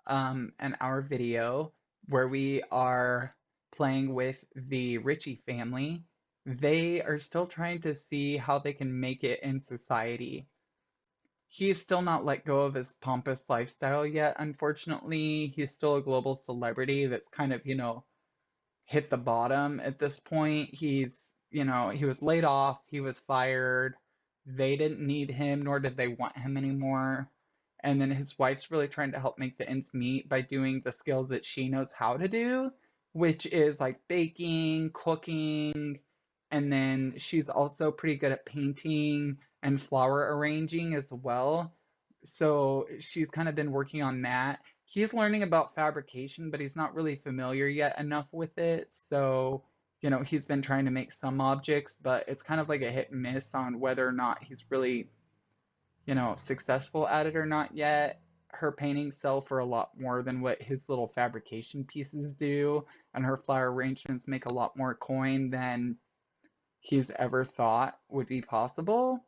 in our video where we are playing with the Richie family. They are still trying to see how they can make it in society. He's still not let go of his pompous lifestyle yet, unfortunately. He's still a global celebrity that's kind of, hit the bottom at this point. He was laid off, he was fired. They didn't need him, nor did they want him anymore. And then his wife's really trying to help make the ends meet by doing the skills that she knows how to do, which is like baking, cooking, and then she's also pretty good at painting and flower arranging as well. So she's kind of been working on that. He's learning about fabrication, but he's not really familiar yet enough with it. So, he's been trying to make some objects, but it's kind of like a hit and miss on whether or not he's really, successful at it or not yet. Her paintings sell for a lot more than what his little fabrication pieces do, and her flower arrangements make a lot more coin than he's ever thought would be possible.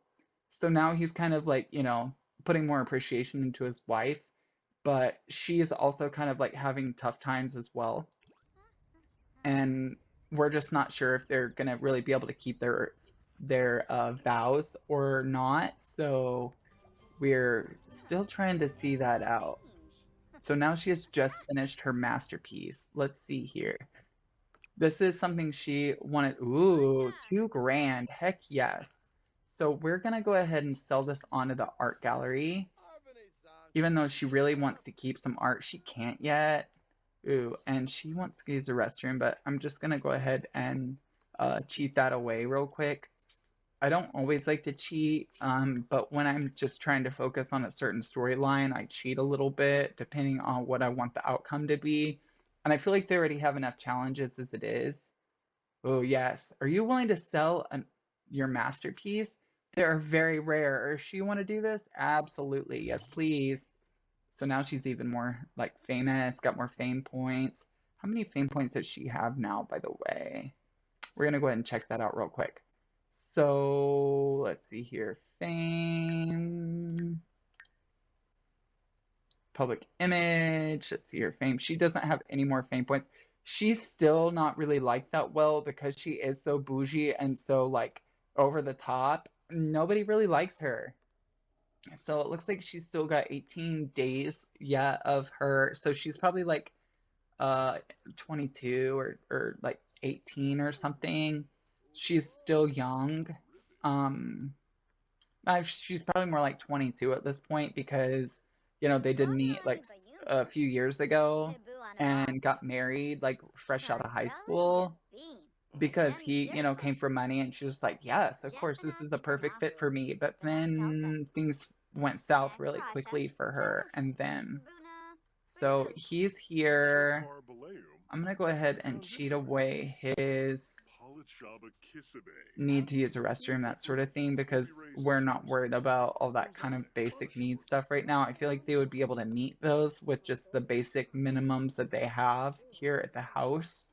So now he's kind of like, putting more appreciation into his wife, but she is also kind of like having tough times as well. And we're just not sure if they're gonna really be able to keep their vows or not. So we're still trying to see that out. So now she has just finished her masterpiece. Let's see here. This is something she wanted. Ooh, 2 grand. Heck yes. So we're gonna go ahead and sell this onto the art gallery. Even though she really wants to keep some art, she can't yet. Ooh, and she wants to use the restroom, but I'm just gonna go ahead and cheat that away real quick. I don't always like to cheat, but when I'm just trying to focus on a certain storyline, I cheat a little bit depending on what I want the outcome to be. And I feel like they already have enough challenges as it is. Oh, yes. Are you willing to sell your masterpiece? They are very rare. Does she want to do this? Absolutely. Yes, please. So now she's even more like famous, got more fame points. How many fame points does she have now, by the way? We're gonna go ahead and check that out real quick. So let's see here. Fame, public image. Let's see her fame. She doesn't have any more fame points. She's still not really liked that well because she is so bougie and so like over the top. Nobody really likes her. So it looks like she's still got 18 days yet of her. So she's probably like uh 22 or like 18 or something. She's still young. Um she's probably more like 22 at this point because they did meet like a few years ago and got married like fresh out of high school because he came from money and she was like, yes, of course this is the perfect fit for me. But then things went south really quickly for her and them. So he's here. I'm gonna go ahead and cheat away his need to use a restroom, that sort of thing, because we're not worried about all that kind of basic needs stuff right now. I feel like they would be able to meet those with just the basic minimums that they have here at the house.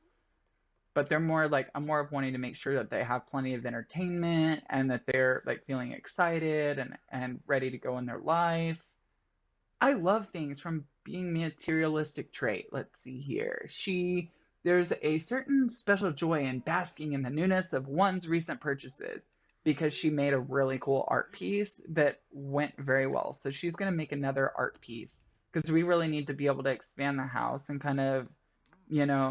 But they're more like, I'm more of wanting to make sure that they have plenty of entertainment and that they're like feeling excited and ready to go in their life. I love things from being materialistic trait. Let's see here. There's a certain special joy in basking in the newness of one's recent purchases because she made a really cool art piece that went very well. So she's going to make another art piece because we really need to be able to expand the house and kind of,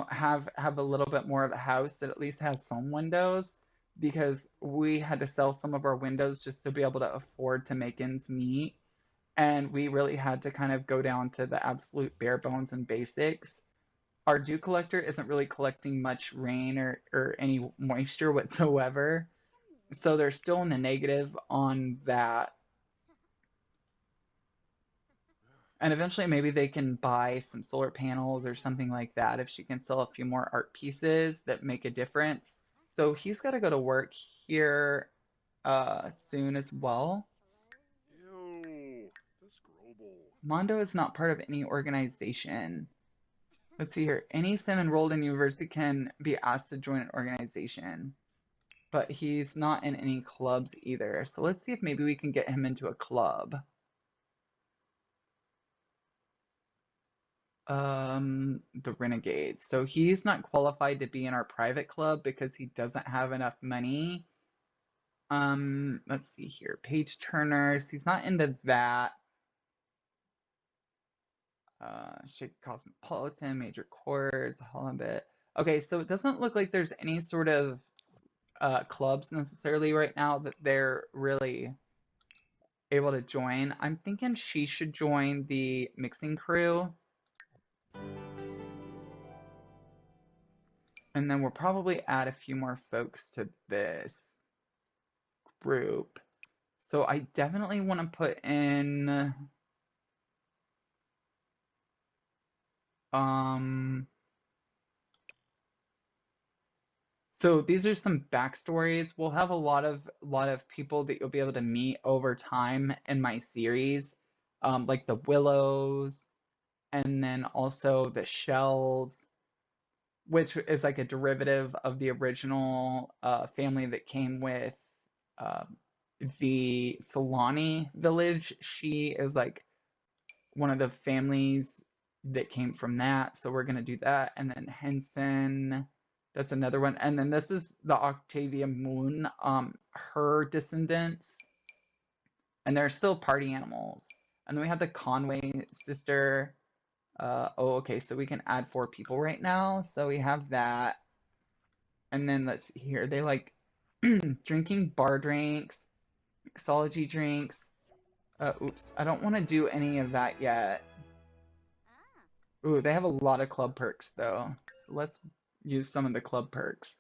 have a little bit more of a house that at least has some windows because we had to sell some of our windows just to be able to afford to make ends meet, and we really had to kind of go down to the absolute bare bones and basics. Our dew collector isn't really collecting much rain or any moisture whatsoever, so they're still in the negative on that. And eventually maybe they can buy some solar panels or something like that if she can sell a few more art pieces that make a difference. So he's got to go to work here soon as well. Mondo is not part of any organization. Let's see here. Any sim enrolled in university can be asked to join an organization, but he's not in any clubs either. So let's see if maybe we can get him into a club. The Renegades. So he's not qualified to be in our private club because he doesn't have enough money. Let's see here. Page turners. He's not into that. Shaky Cosmopolitan, Major Chords, Holland. Okay, so it doesn't look like there's any sort of clubs necessarily right now that they're really able to join. I'm thinking she should join the mixing crew. And then we'll probably add a few more folks to this group. So I definitely want to put in so these are some backstories. We'll have a lot of people that you'll be able to meet over time in my series, like the Willows, and then also the Shells, which is like a derivative of the original family that came with uh, the Solani village. She is like one of the families that came from that, so we're gonna do that. And then Henson, that's another one. And then this is the Octavia Moon, her descendants, and they're still party animals. And then we have the Conway sister. Oh, okay, so we can add 4 people right now. So we have that. And then let's see here. They like drinking bar drinks, mixology drinks. Oops, I don't want to do any of that yet. Ooh, they have a lot of club perks though. So let's use some of the club perks.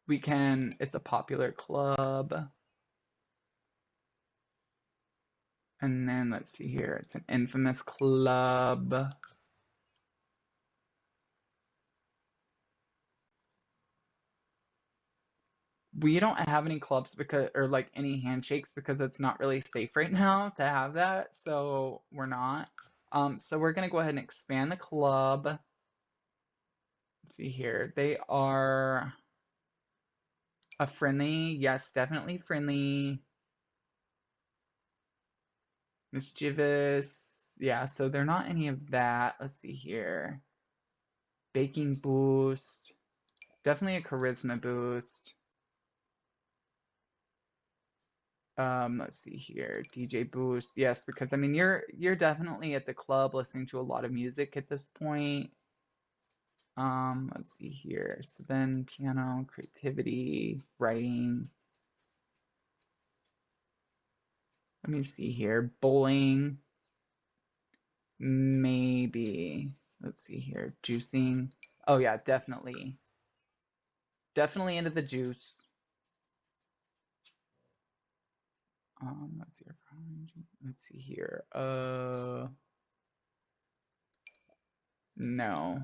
It's a popular club. And then let's see here. It's an infamous club. We don't have any clubs because, or like any handshakes because it's not really safe right now to have that. So we're not. So we're gonna go ahead and expand the club. Let's see here. They are a friendly, yes, definitely friendly. Mischievous, yeah, so they're not any of that. Let's see here. Baking boost, definitely a charisma boost. Let's see here. DJ boost, yes, because I mean you're definitely at the club listening to a lot of music at this point. Let's see here. So then piano, creativity, writing. Let me see here. Bowling. Maybe. Let's see here. Juicing. Oh yeah, definitely. Definitely into the juice. Let's see. Let's see here. No.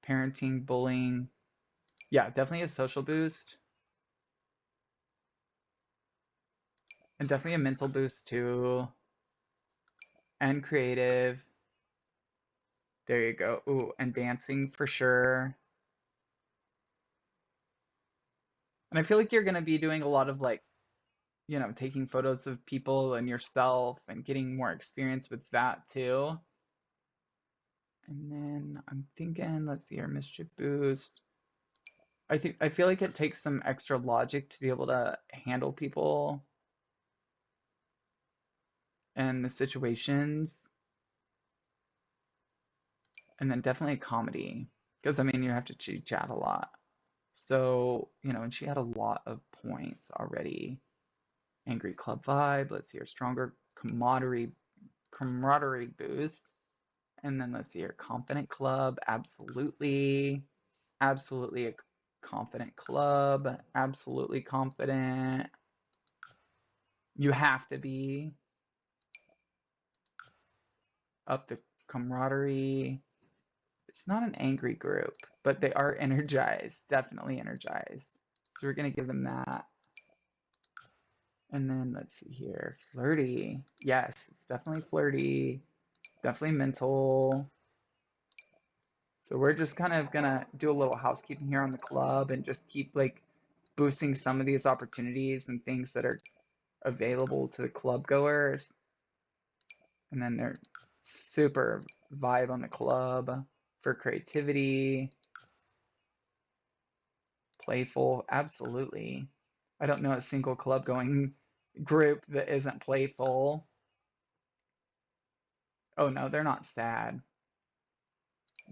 Parenting, bullying. Yeah, definitely a social boost. And definitely a mental boost too. And creative. There you go. Ooh, and dancing for sure. And I feel like you're gonna be doing a lot of like, taking photos of people and yourself and getting more experience with that too. And then I'm thinking, let's see, our mischief boost. I feel like it takes some extra logic to be able to handle people and the situations. And then definitely comedy. Because I mean you have to chit chat a lot. So, and she had a lot of points already. Angry club vibe, let's see her stronger camaraderie boost. And then let's see her confident club, absolutely. Absolutely a confident club, absolutely confident. You have to be up the camaraderie. It's not an angry group, but they are energized, definitely energized. So we're gonna give them that. And then let's see here, flirty. Yes, it's definitely flirty, definitely mental. So we're just kind of gonna do a little housekeeping here on the club and just keep like boosting some of these opportunities and things that are available to the club goers. And then Super vibe on the club for creativity, playful, absolutely. I don't know a single club going group that isn't playful. Oh no, they're not sad.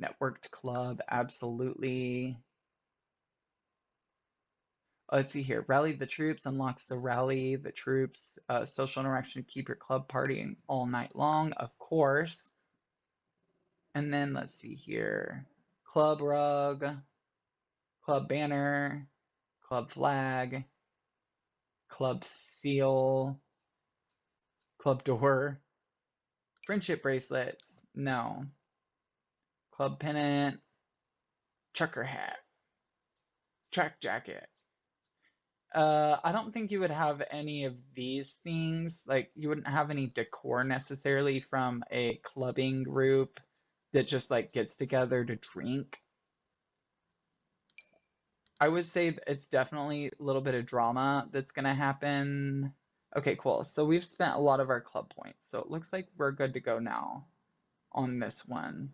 Networked club, absolutely. Let's see here. Rally the troops unlocks the rally the troops social interaction to keep your club partying all night long, of course. And then let's see here. Club rug, club banner, club flag, club seal, club door, friendship bracelets. No. Club pennant, trucker hat, track jacket. I don't think you would have any of these things. Like, you wouldn't have any decor necessarily from a clubbing group that just like gets together to drink. I would say it's definitely a little bit of drama that's gonna happen. Okay, cool. So we've spent a lot of our club points. So it looks like we're good to go now on this one.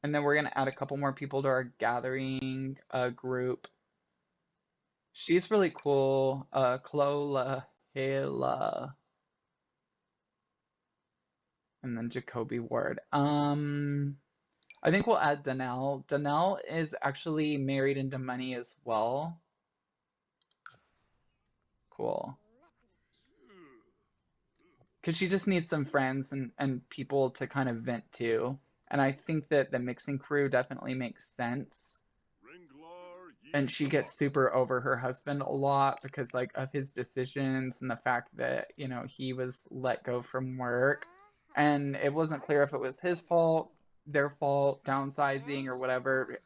And then we're gonna add a couple more people to our gathering group. She's really cool. Clola Hila. And then Jacoby Ward. I think we'll add Danelle. Danelle is actually married into money as well. Cool. Because she just needs some friends and people to kind of vent to. And I think that the mixing crew definitely makes sense. And she gets super over her husband a lot because like of his decisions and the fact that, you know, he was let go from work. And it wasn't clear if it was his fault, their fault, downsizing or whatever.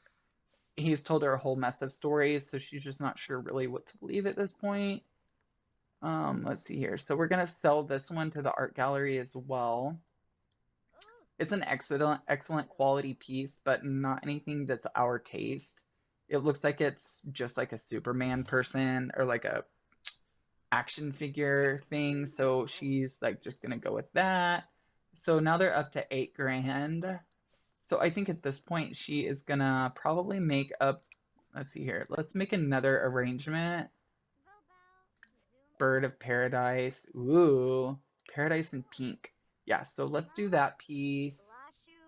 He's told her a whole mess of stories, so she's just not sure really what to believe at this point. Let's see here. So we're gonna sell this one to the art gallery as well. It's an excellent quality piece, but not anything that's our taste. It looks like it's just like a Superman person or like a action figure thing, so she's like just gonna go with that. So now they're up to 8 grand. So I think at this point she is gonna probably make up, let's see here, let's make another arrangement. Bird of Paradise. Ooh, Paradise in pink. Yeah, so let's do that piece.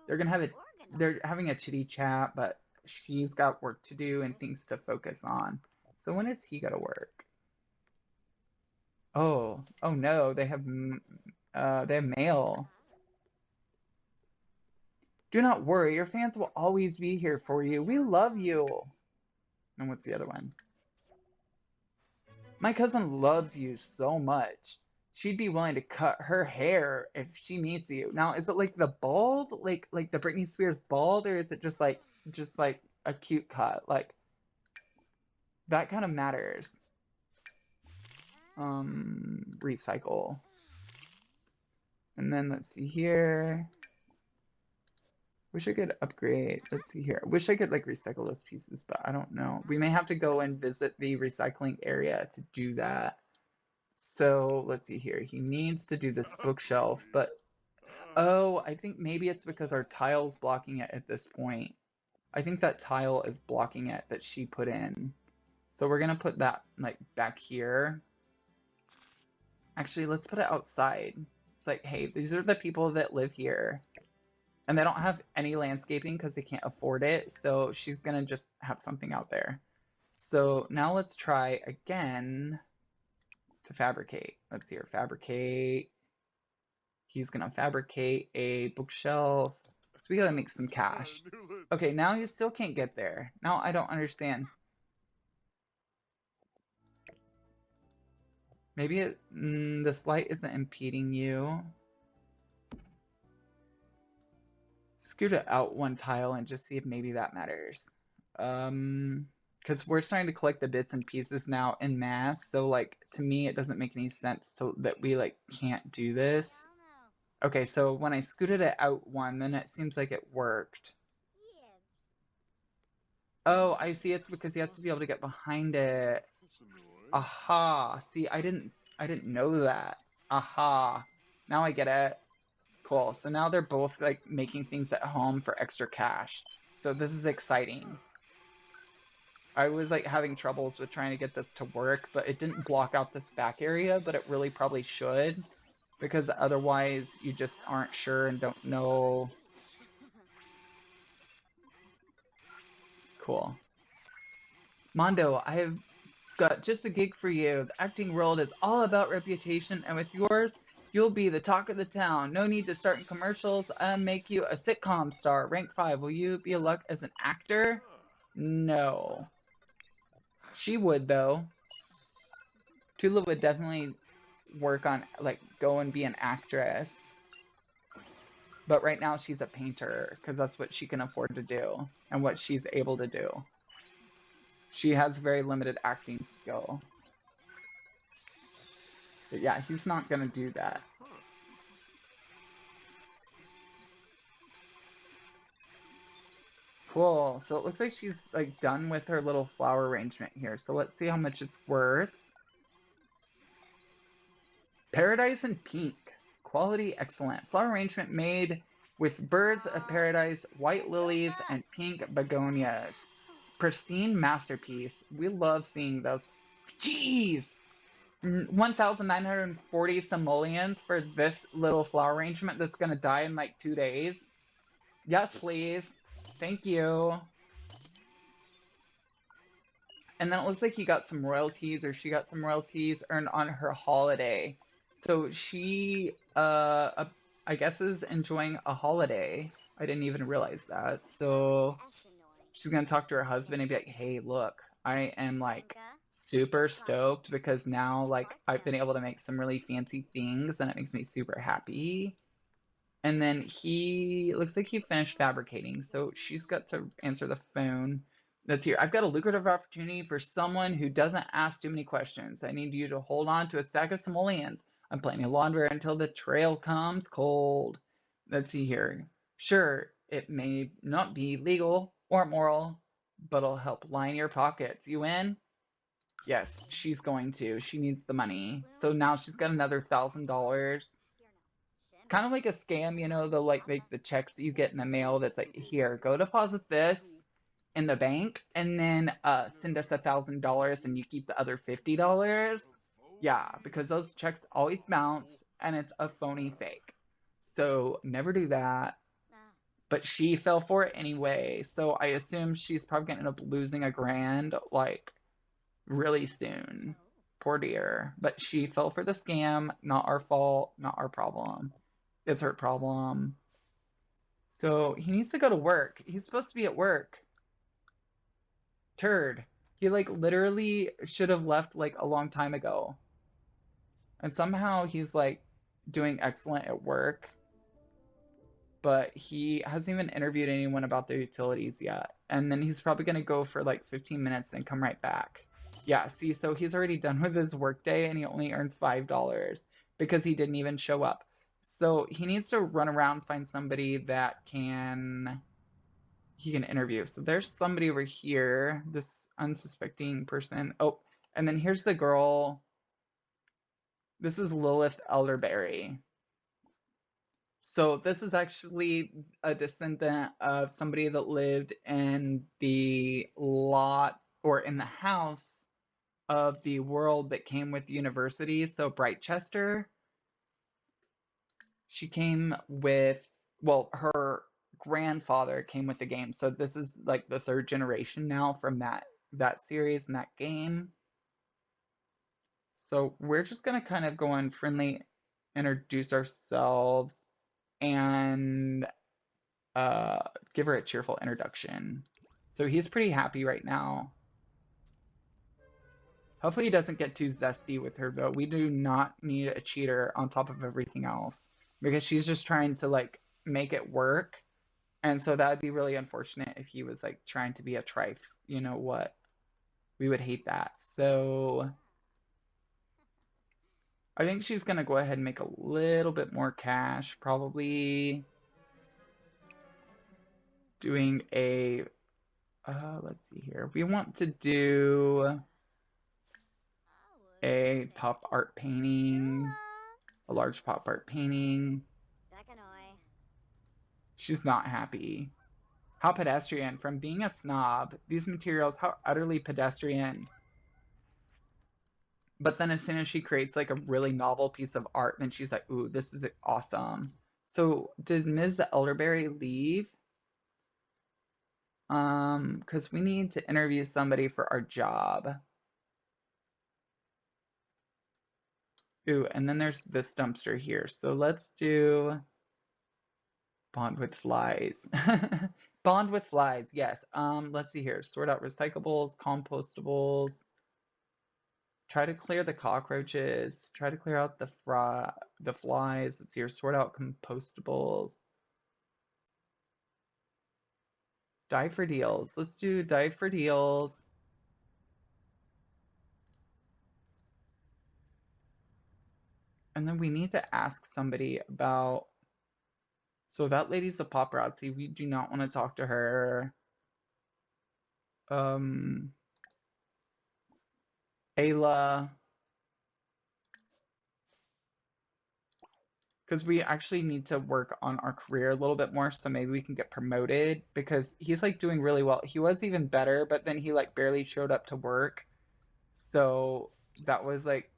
They're gonna have it, they're having a chitty chat, but she's got work to do and things to focus on. So when is he gonna work? Oh no, they have mail. Do not worry, your fans will always be here for you. We love you. And what's the other one? My cousin loves you so much. She'd be willing to cut her hair if she meets you. Now, is it like the bald, like the Britney Spears bald, or is it just like a cute cut? Like that kind of matters. Recycle. And then let's see here. Wish I could upgrade. Let's see here. Wish I could like recycle those pieces, but I don't know. We may have to go and visit the recycling area to do that. So let's see here. He needs to do this bookshelf, but oh, I think maybe it's because our tile's blocking it at this point. I think that tile is blocking it that she put in. So we're gonna put that like back here. Actually, let's put it outside. It's like, hey, these are the people that live here. And they don't have any landscaping because they can't afford it. So she's gonna just have something out there. So now let's try again to fabricate. Let's see here, fabricate. He's gonna fabricate a bookshelf. So we gotta make some cash. Okay, now you still can't get there. Now I don't understand. Maybe this light isn't impeding you. Scoot it out one tile and just see if maybe that matters. Because we're starting to collect the bits and pieces now en masse. So like to me, it doesn't make any sense that we like can't do this. Okay, so when I scooted it out one, then it seems like it worked. Oh, I see. It's because he has to be able to get behind it. Aha. See, I didn't know that. Aha. Now I get it. Cool. So now they're both like making things at home for extra cash. So this is exciting. I was like having troubles with trying to get this to work, but it didn't block out this back area, but it really probably should, because otherwise you just aren't sure and don't know. Cool. Mondo, I have got just a gig for you. The acting world is all about reputation, and with yours, you'll be the talk of the town. No need to start in commercials. I'll make you a sitcom star. Rank 5. Will you be a luck as an actor? No. She would, though. Tula would definitely work on, like, go and be an actress. But right now, she's a painter, because that's what she can afford to do, and what she's able to do. She has very limited acting skill. But yeah, he's not gonna do that. Cool. So it looks like she's like done with her little flower arrangement here. So let's see how much it's worth. Paradise in pink. Quality excellent. Flower arrangement made with birds of paradise, white lilies, and pink begonias. Pristine masterpiece. We love seeing those. Jeez! 1,940 simoleons for this little flower arrangement that's gonna die in like 2 days. Yes, please. Thank you. And then it looks like he got some royalties, or she got some royalties earned on her holiday. So she, I guess, is enjoying a holiday. I didn't even realize that. So she's gonna talk to her husband and be like, "Hey, look, I am like super stoked because now like I've been able to make some really fancy things and it makes me super happy." And then he looks like he finished fabricating, so she's got to answer the phone. That's here. I've got a lucrative opportunity for someone who doesn't ask too many questions. I need you to hold on to a stack of simoleons. I'm planning to launder until the trail comes cold. Let's see here. Sure, it may not be legal or moral, but it'll help line your pockets. You in? Yes, she's going to. She needs the money. So now she's got another $1,000. It's kind of like a scam, you know, the like the checks that you get in the mail that's like, here, go deposit this in the bank and then send us $1,000 and you keep the other $50. Yeah, because those checks always bounce and it's a phony fake. So never do that. But she fell for it anyway, so I assume she's probably gonna end up losing $1,000 like really soon. Poor dear. But she fell for the scam. Not our fault. Not our problem. It's her problem. So he needs to go to work. He's supposed to be at work. Turd. He like literally should have left like a long time ago. And somehow he's like doing excellent at work, but he hasn't even interviewed anyone about the utilities yet. And then he's probably going to go for like 15 minutes and come right back. Yeah, see, so he's already done with his workday and he only earned $5 because he didn't even show up. So he needs to run around, find somebody that he can interview. So there's somebody over here, this unsuspecting person. Oh, and then here's the girl. This is Lilith Elderberry. So this is actually a descendant of somebody that lived in the lot or in the house of the world that came with the university. So Brightchester, she came with, well, her grandfather came with the game. So this is like the third generation now from that series and that game. So we're just gonna kind of go and friendly introduce ourselves and give her a cheerful introduction. So he's pretty happy right now. Hopefully he doesn't get too zesty with her though. We do not need a cheater on top of everything else because she's just trying to like make it work. And so that would be really unfortunate if he was like trying to be a trife. You know what? We would hate that. So I think she's gonna go ahead and make a little bit more cash, probably doing a let's see here. We want to do a pop art painting. A large pop art painting. She's not happy. How pedestrian. From being a snob, these materials, how utterly pedestrian. But then as soon as she creates like a really novel piece of art, then she's like, ooh, this is awesome. So did Ms. Elderberry leave? Because we need to interview somebody for our job. Ooh, and then there's this dumpster here. So let's do bond with flies. Bond with flies, yes. Let's see here. Sort out recyclables, compostables. Try to clear the cockroaches. Try to clear out the flies. Let's see here. Sort out compostables. Die for deals. Let's do die for deals. And then we need to ask somebody about. So that lady's a paparazzi. We do not want to talk to her. Ayla. Because we actually need to work on our career a little bit more, so maybe we can get promoted because he's like doing really well. He was even better, but then he like barely showed up to work. So that was like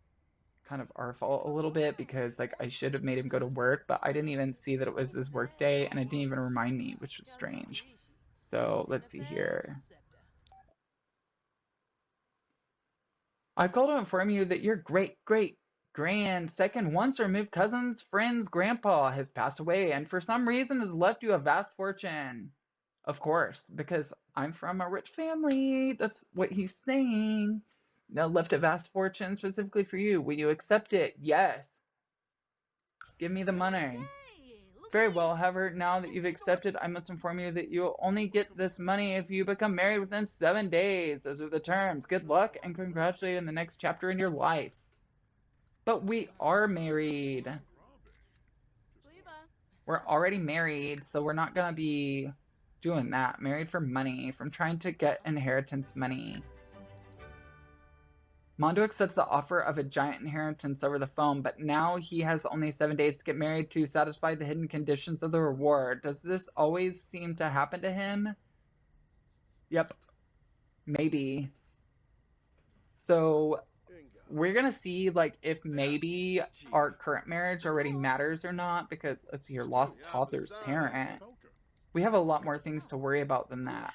kind of our fault a little bit because like I should have made him go to work, but I didn't even see that it was his work day and it didn't even remind me, which was strange. So let's see here. I've called to inform you that your great second once removed cousin's friend's grandpa has passed away and for some reason has left you a vast fortune. Of course, because I'm from a rich family. That's what he's saying. Now left a vast fortune specifically for you. Will you accept it? Yes. Give me the money. Very well, however, now that you've accepted, I must inform you that you'll only get this money if you become married within 7 days. Those are the terms. Good luck and congratulate in the next chapter in your life. But we are married. We're already married, so we're not gonna be doing that. Married for money, from trying to get inheritance money. Mondo accepts the offer of a giant inheritance over the phone, but now he has only 7 days to get married to satisfy the hidden conditions of the reward. Does this always seem to happen to him? Yep, maybe. So we're gonna see like if maybe our current marriage already matters or not, because let's see here, lost toddler's parent. We have a lot more things to worry about than that.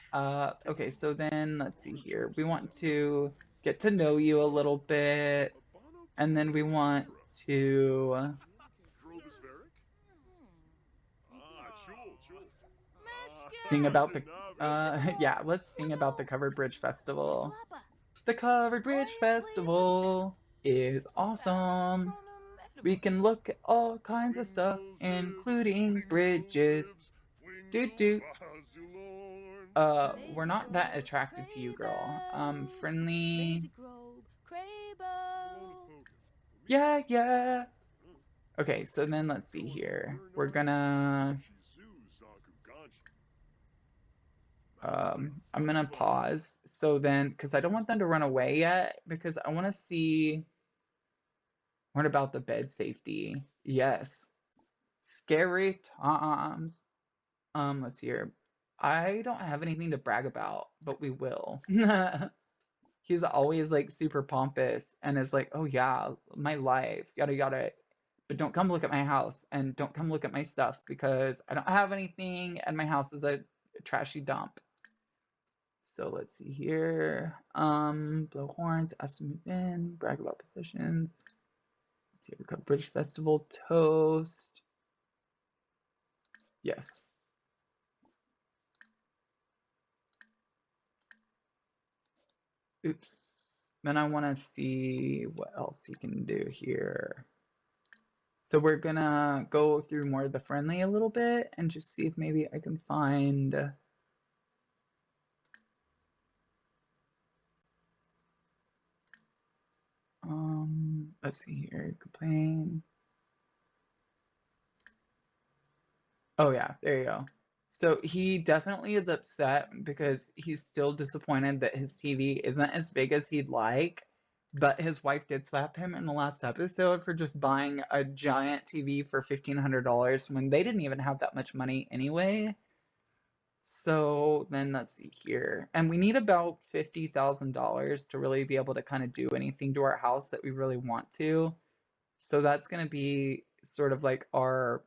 Okay, so then let's see here. We want to get to know you a little bit, and then we want to sing about the yeah, let's sing about the Covered Bridge Festival. The Covered Bridge Festival is awesome. We can look at all kinds of stuff, including bridges. Doot doot. We're not that attracted to you, girl. Friendly. Yeah, yeah. Okay, so then let's see here. We're gonna I'm gonna pause. So then, because I don't want them to run away yet, because I want to see what about the bed safety. Yes, scary times. Let's see here. I don't have anything to brag about, but we will. He's always like super pompous and is like, oh yeah, my life, yada yada. But don't come look at my house and don't come look at my stuff because I don't have anything and my house is a trashy dump. So let's see here. Blow horns, ask to move in, brag about possessions. Let's see, we got British Festival toast. Yes. Oops. Then I want to see what else he can do here. So we're gonna go through more of the friendly a little bit and just see if maybe I can find let's see here, complain. Oh yeah, there you go. So he definitely is upset because he's still disappointed that his TV isn't as big as he'd like. But his wife did slap him in the last episode for just buying a giant TV for $1,500 when they didn't even have that much money anyway. So then let's see here. And we need about $50,000 to really be able to kind of do anything to our house that we really want to. So that's going to be sort of like our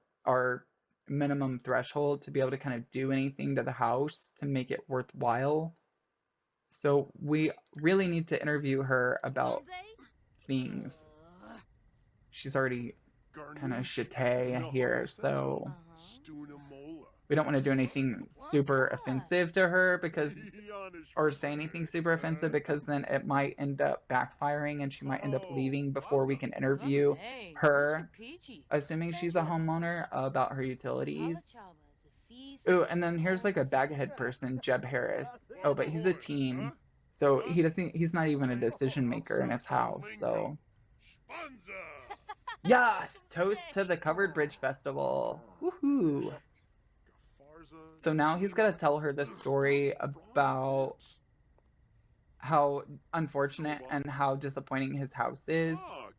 minimum threshold to be able to kind of do anything to the house to make it worthwhile. So we really need to interview her about things. She's already kind of chitay here, so we don't want to do anything super offensive to her because, or say anything super offensive because then it might end up backfiring and she might end up leaving before we can interview her, assuming she's a homeowner, about her utilities. Oh, and then here's like a baghead person, Jeb Harris. Oh, but he's a teen, so he's not even a decision maker in his house, so. Yes! Toast to the Covered Bridge Festival. Woohoo! So now he's got to tell her the story about how unfortunate and how disappointing his house is.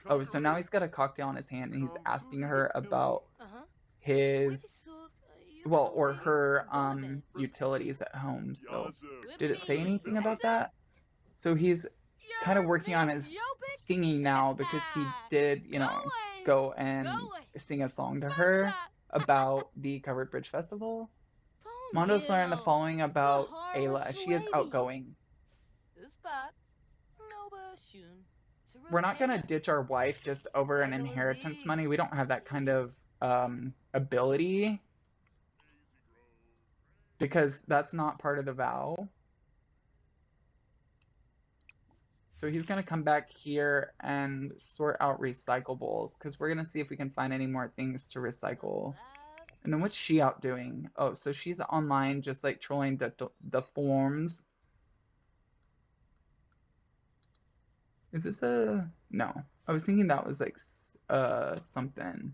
Oh, so now he's got a cocktail in his hand and he's asking her about his, well, or her utilities at home. So did it say anything about that? So he's kind of working on his singing now because he did, go and sing a song to her about the Covered Bridge Festival. Mondo's learned the following about Ayla. She is outgoing. We're not going to ditch our wife just over an inheritance money. We don't have that kind of ability because that's not part of the vow. So he's going to come back here and sort out recyclables because we're going to see if we can find any more things to recycle. And then what's she out doing? Oh, so she's online just like trolling the forums. Is this a... No. I was thinking that was like something.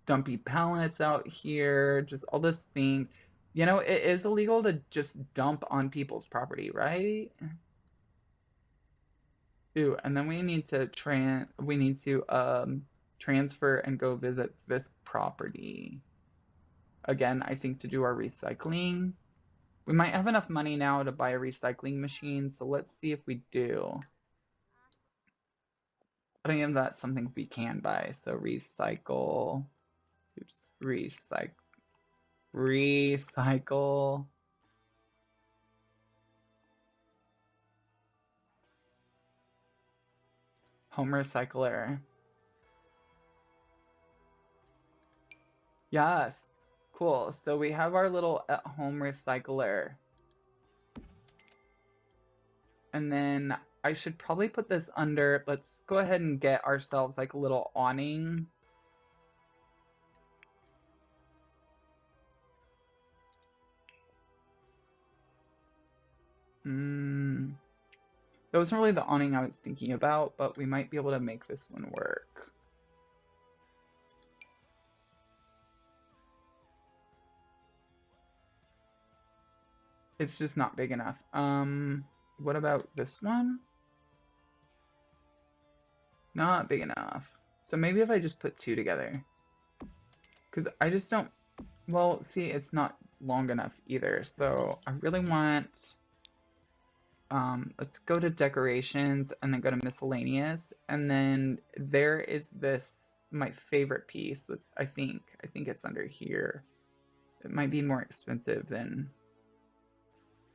Dumpy pallets out here, just all these things. You know, it is illegal to just dump on people's property, right? Ooh, and then we need to transfer and go visit this property. Again, I think to do our recycling. We might have enough money now to buy a recycling machine, so let's see if we do. I don't think that's something we can buy, so recycle. Oops, recycle. Home recycler. Yes. Cool. So we have our little at-home recycler. And then I should probably put this under, let's go ahead and get ourselves like a little awning. That wasn't really the awning I was thinking about, but we might be able to make this one work. It's just not big enough. What about this one? Not big enough. So maybe if I just put two together. Because I just don't... Well, see, it's not long enough either. So I really want... let's go to decorations and then go to miscellaneous. And then there is this, my favorite piece that I think it's under here. It might be more expensive than...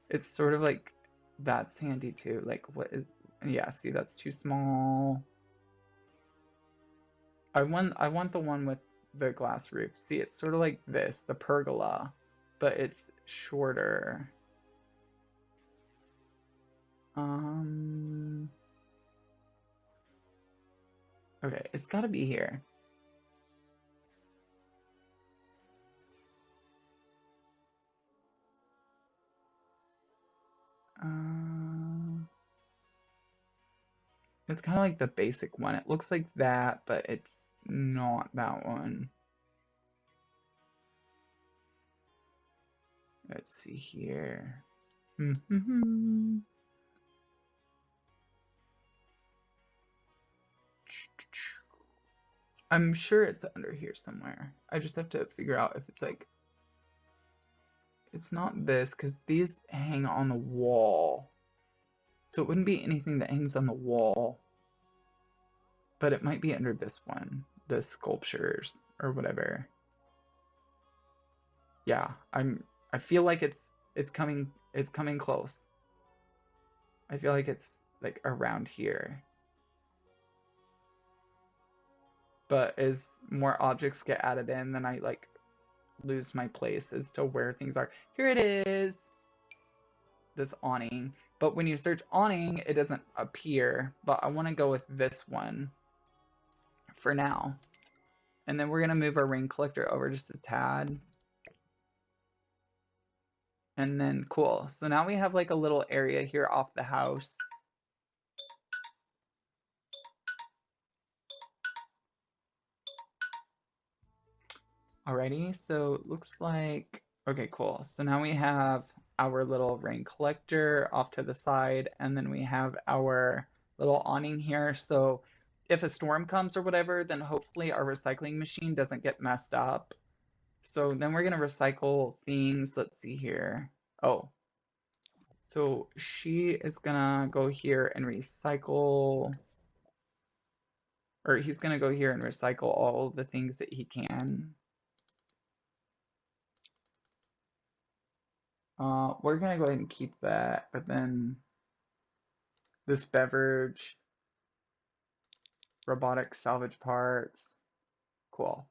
It's sort of like, that's handy too. Like, what is... Yeah, see, that's too small. I want the one with the glass roof. See, it's sort of like this, the pergola, but it's shorter. Okay, it's gotta be here. It's kind of like the basic one. It looks like that, but it's not that one. Let's see here. Mm-hmm. I'm sure it's under here somewhere. I just have to figure out if it's like, it's not this, because these hang on the wall. So it wouldn't be anything that hangs on the wall. But it might be under this one, the sculptures or whatever. Yeah, I feel like it's coming close. I feel like it's like around here. But as more objects get added in, then I like lose my place as to where things are. Here it is. This awning. But when you search awning, it doesn't appear. But I want to go with this one for now. And then we're going to move our ring collector over just a tad. And then cool. So now we have like a little area here off the house. Alrighty, so it looks like, okay, cool. So now we have our little rain collector off to the side, and then we have our little awning here. So if a storm comes or whatever, then hopefully our recycling machine doesn't get messed up. So then we're gonna recycle things. Let's see here. Oh, so she is gonna go here and recycle, or he's gonna go here and recycle all the things that he can. We're gonna go ahead and keep that, but then this beverage, robotic salvage parts, cool.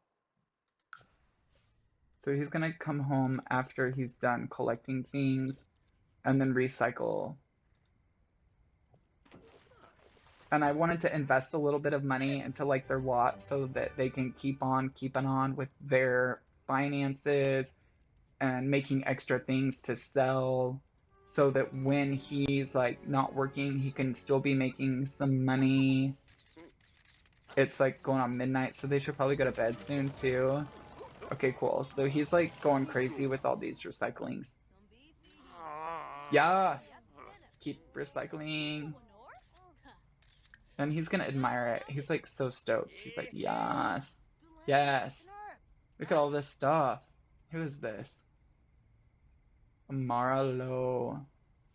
So he's gonna come home after he's done collecting things and then recycle. And I wanted to invest a little bit of money into like their lot so that they can keep on keeping on with their finances and making extra things to sell so that when he's like not working, he can still be making some money. It's like going on midnight, so they should probably go to bed soon too. Okay, cool. So he's like going crazy with all these recyclings. Yes! Keep recycling. And he's gonna admire it. He's like so stoked. He's like, yes. Yes. Look at all this stuff. Who is this? Marlo.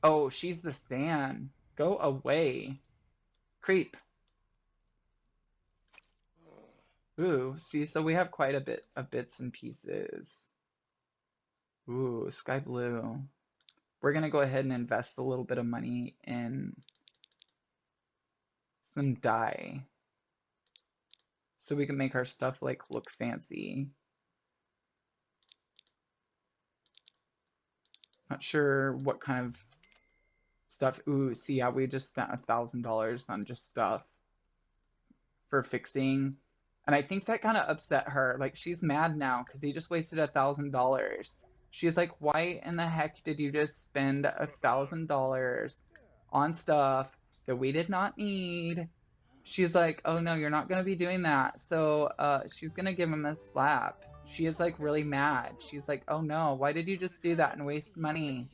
Oh, she's the Stan. Go away. Creep. Ooh, see, so we have quite a bit of bits and pieces. Ooh, sky blue. We're gonna go ahead and invest a little bit of money in some dye so we can make our stuff like look fancy. Not sure what kind of stuff. Ooh, see, yeah, we just spent $1,000 on just stuff for fixing. And I think that kind of upset her. Like, she's mad now because he just wasted $1,000. She's like, why in the heck did you just spend $1,000 on stuff that we did not need? She's like, oh no, you're not gonna be doing that. So she's gonna give him a slap. She is like really mad. She's like, oh no, why did you just do that and waste money?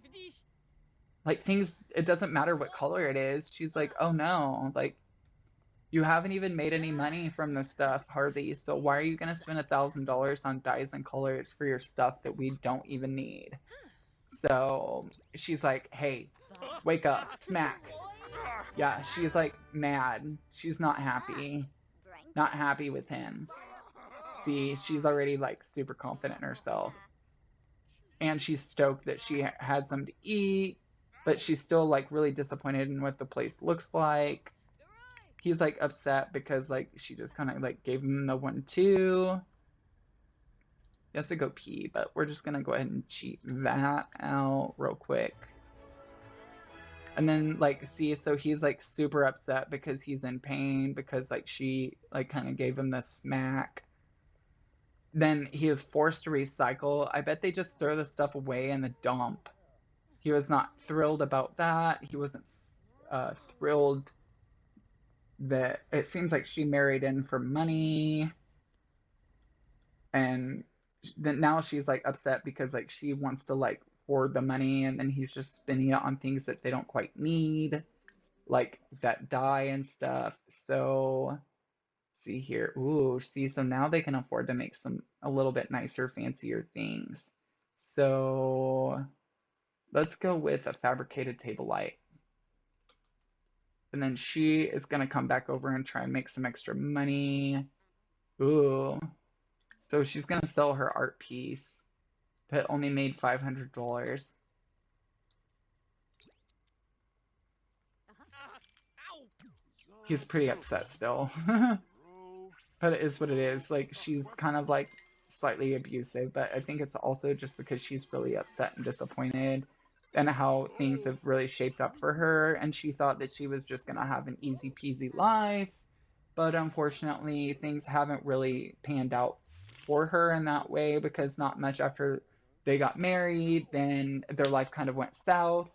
Like things, it doesn't matter what color it is. She's like, oh no, like you haven't even made any money from this stuff, hardly. So why are you gonna spend $1,000 on dyes and colors for your stuff that we don't even need? So she's like, hey, wake up, smack. Yeah, she's like mad. She's not happy. Not happy with him. See, she's already like super confident in herself. And she's stoked that she had some to eat, but she's still like really disappointed in what the place looks like. He's like upset because like she just kind of like gave him the 1-2. He has to go pee, but we're just gonna go ahead and cheat that out real quick. And then like see, so he's like super upset because he's in pain because like she like kind of gave him the smack. Then he is forced to recycle. I bet they just throw the stuff away in the dump. He was not thrilled about that. He wasn't thrilled that it seems like she married in for money. And then now she's like upset because like she wants to like afford the money, and then he's just spending it on things that they don't quite need, like that dye and stuff. So see here. Ooh, see, so now they can afford to make some a little bit nicer, fancier things. So let's go with a fabricated table light. And then she is gonna come back over and try and make some extra money. Ooh. So she's gonna sell her art piece that only made $500. He's pretty upset still. But it is what it is. Like, she's kind of like slightly abusive, but I think it's also just because she's really upset and disappointed and how things have really shaped up for her, and she thought that she was just gonna have an easy peasy life, but unfortunately things haven't really panned out for her in that way, because not much after they got married, then their life kind of went south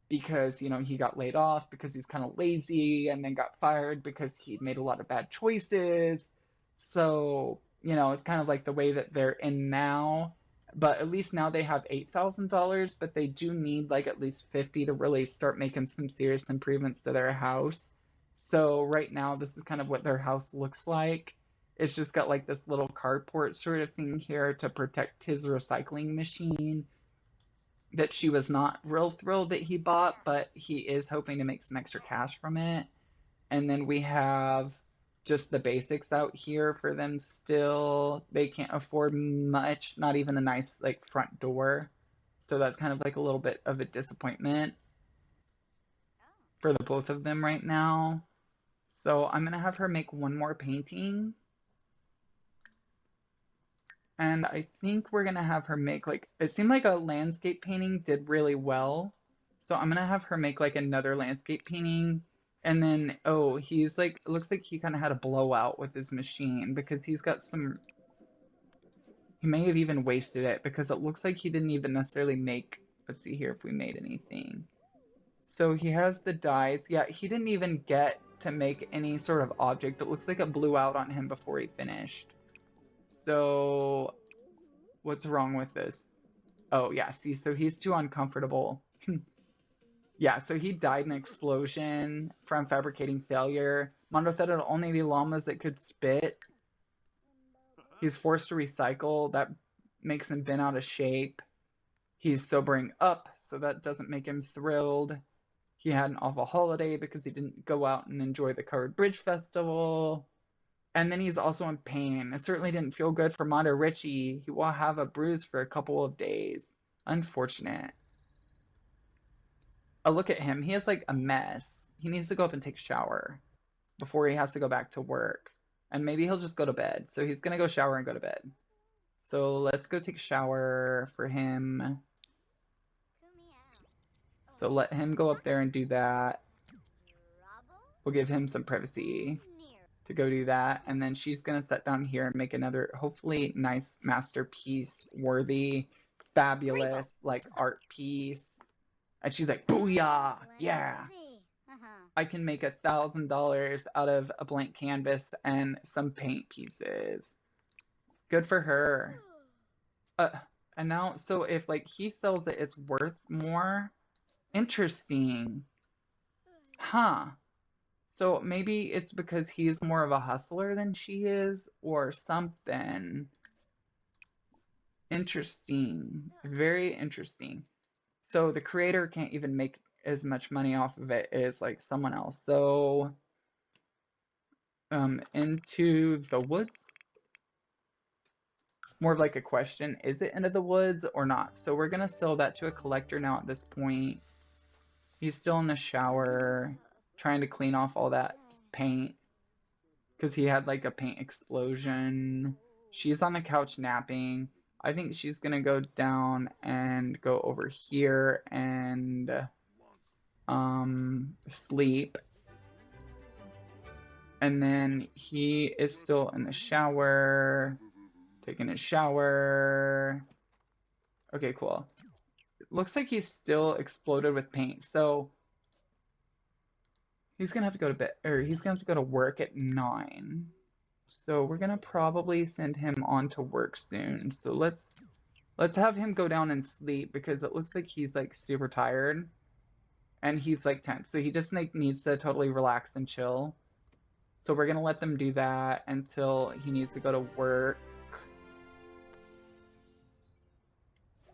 because, you know, he got laid off because he's kind of lazy, and then got fired because he made a lot of bad choices. So, you know, it's kind of like the way that they're in now. But at least now they have $8,000, but they do need like at least 50 to really start making some serious improvements to their house. So right now, this is kind of what their house looks like. It's just got like this little carport sort of thing here to protect his recycling machine that she was not real thrilled that he bought, but he is hoping to make some extra cash from it. And then we have just the basics out here for them still. They can't afford much, not even a nice like front door. So that's kind of like a little bit of a disappointment for the both of them right now. So I'm gonna have her make one more painting. And I think we're gonna have her make like, it seemed like a landscape painting did really well. So I'm gonna have her make like another landscape painting. And then, oh, he's like, it looks like he kind of had a blowout with his machine because he's got some, he may have even wasted it because it looks like he didn't even necessarily make, let's see here if we made anything. So he has the dyes. Yeah, he didn't even get to make any sort of object. It looks like it blew out on him before he finished. So what's wrong with this? Oh, yeah, see, so he's too uncomfortable. Yeah, so he died in an explosion from fabricating failure. Mondo said it'll only be llamas that could spit. He's forced to recycle. That makes him bent out of shape. He's sobering up, so that doesn't make him thrilled. He had an awful holiday because he didn't go out and enjoy the Covered Bridge Festival. And then he's also in pain. It certainly didn't feel good for Mondo Richie. He will have a bruise for a couple of days. Unfortunate. Oh, look at him. He has like a mess. He needs to go up and take a shower before he has to go back to work. And maybe he'll just go to bed. So he's gonna go shower and go to bed. So let's go take a shower for him. So let him go up there and do that. We'll give him some privacy to go do that. And then she's gonna sit down here and make another, hopefully nice masterpiece worthy, fabulous, like art piece. And she's like, booyah, yeah. I can make $1,000 out of a blank canvas and some paint pieces. Good for her. And now, so if like he sells it, it's worth more. Interesting. Huh. So maybe it's because he's more of a hustler than she is, or something. Interesting. Very interesting. So the creator can't even make as much money off of it as like someone else. So into the woods. More of like a question, is it Into the Woods or not? So we're gonna sell that to a collector now at this point. He's still in the shower, trying to clean off all that paint because he had like a paint explosion. She's on the couch napping. I think she's gonna go down and go over here and sleep. And then he is still in the shower, taking a shower. Okay, cool. It looks like he's still exploded with paint, so he's gonna have to go to bed, or he's gonna have to go to work at 9. So we're gonna probably send him on to work soon. So let's Let's have him go down and sleep because it looks like he's like super tired and he's like tense. So he just like needs to totally relax and chill. So we're gonna let them do that until he needs to go to work.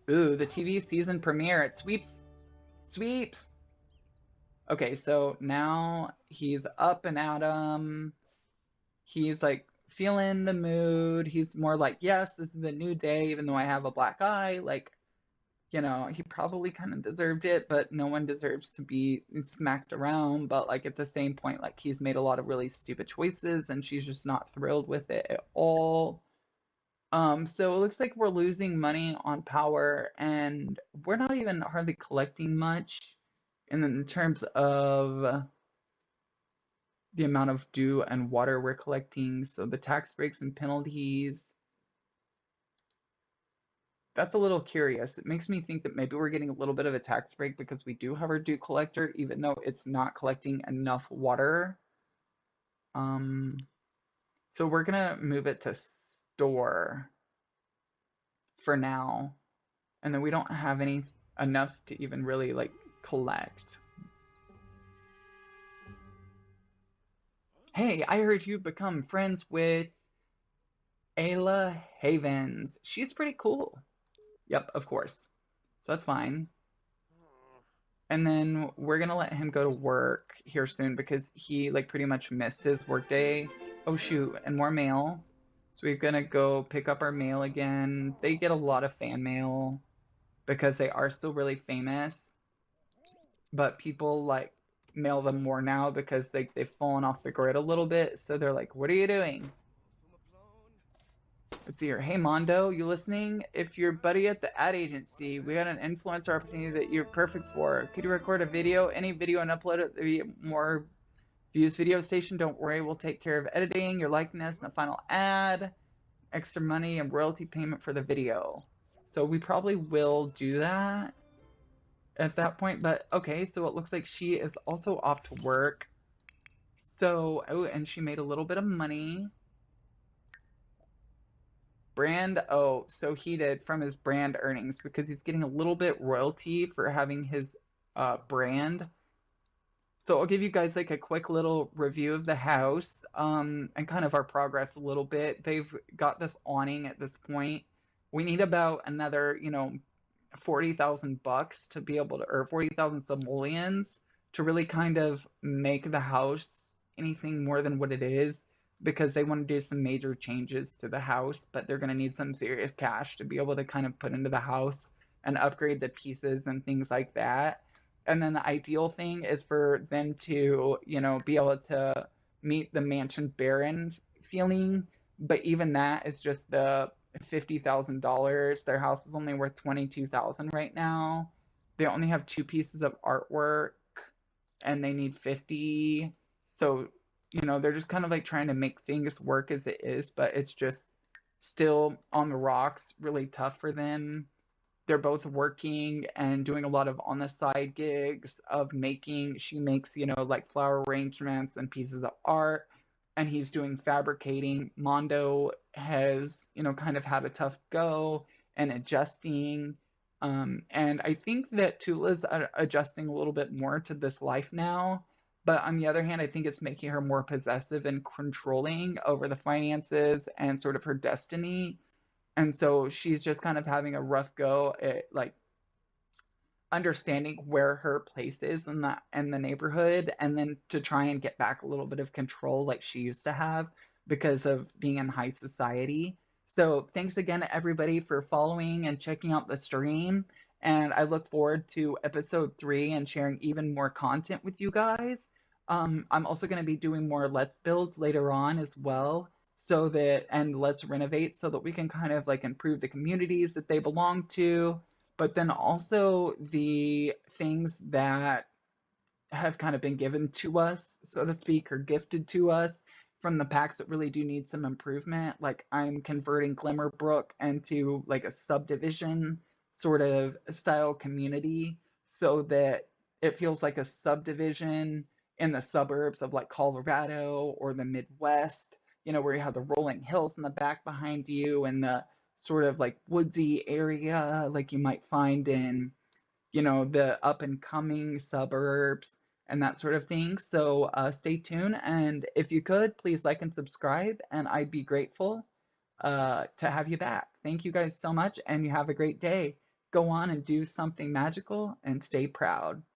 Ooh, the TV season premiere. It sweeps. Sweeps. Okay, so now he's up and at 'em. He's like feeling the mood. He's more like, yes, this is a new day, even though I have a black eye. Like, he probably kind of deserved it, but no one deserves to be smacked around. But like at the same point, like he's made a lot of really stupid choices and she's just not thrilled with it at all. So it looks like we're losing money on power and we're not even hardly collecting much in terms of the amount of dew and water we're collecting. So the tax breaks and penalties, that's a little curious. It makes me think that maybe we're getting a little bit of a tax break because we do have our dew collector, even though it's not collecting enough water. Um, so we're gonna move it to store for now. And then we don't have any enough to even really like collect. Hey, I heard you've become friends with Ayla Havens. She's pretty cool. Yep, of course. So that's fine. And then we're gonna let him go to work here soon because he like pretty much missed his work day. Oh shoot, and more mail. So we're gonna go pick up our mail again. They get a lot of fan mail because they are still really famous, but people like mail them more now because they've fallen off the grid a little bit. So they're like, "What are you doing?" Let's see here. Hey Mondo, you listening? If you're buddy at the ad agency, we got an influencer opportunity that you're perfect for. Could you record a video, any video, and upload it to be more views video station? Don't worry, we'll take care of editing, your likeness, and a final ad, extra money, and royalty payment for the video. So we probably will do that at that point. But okay, so it looks like she is also off to work. So, oh, and she made a little bit of money. Brand, oh, so he did from his brand earnings because he's getting a little bit royalty for having his brand. So I'll give you guys like a quick little review of the house and kind of our progress a little bit. They've got this awning at this point. We need about another, 40,000 bucks to be able to, or 40,000 simoleons to really kind of make the house anything more than what it is because they want to do some major changes to the house, but they're going to need some serious cash to be able to kind of put into the house and upgrade the pieces and things like that. And then the ideal thing is for them to, be able to meet the mansion baron feeling, but even that is just the $50,000. Their house is only worth 22,000 right now. They only have two pieces of artwork and they need 50. So, they're just kind of like trying to make things work as it is, but it's just still on the rocks, really tough for them. They're both working and doing a lot of on the side gigs of making, she makes, like flower arrangements and pieces of art, and he's doing fabricating. Mondo has, kind of had a tough go and adjusting. And I think that Tula's adjusting a little bit more to this life now. But on the other hand, I think it's making her more possessive and controlling over the finances and sort of her destiny. And so she's just kind of having a rough go at like understanding where her place is in the neighborhood and then to try and get back a little bit of control like she used to have because of being in high society. So thanks again everybody for following and checking out the stream. And I look forward to episode 3 and sharing even more content with you guys. I'm also going to be doing more Let's Builds later on as well and Let's Renovate so that we can kind of like improve the communities that they belong to, but then also the things that have kind of been given to us, so to speak, or gifted to us from the packs that really do need some improvement. Like I'm converting Glimmerbrook into like a subdivision sort of style community so that it feels like a subdivision in the suburbs of like Colorado or the Midwest, where you have the rolling hills in the back behind you and the sort of like woodsy area like you might find in, you know, the up and coming suburbs and that sort of thing. So stay tuned. And if you could, please like and subscribe, and I'd be grateful to have you back. Thank you guys so much, and you have a great day. Go on and do something magical and stay proud.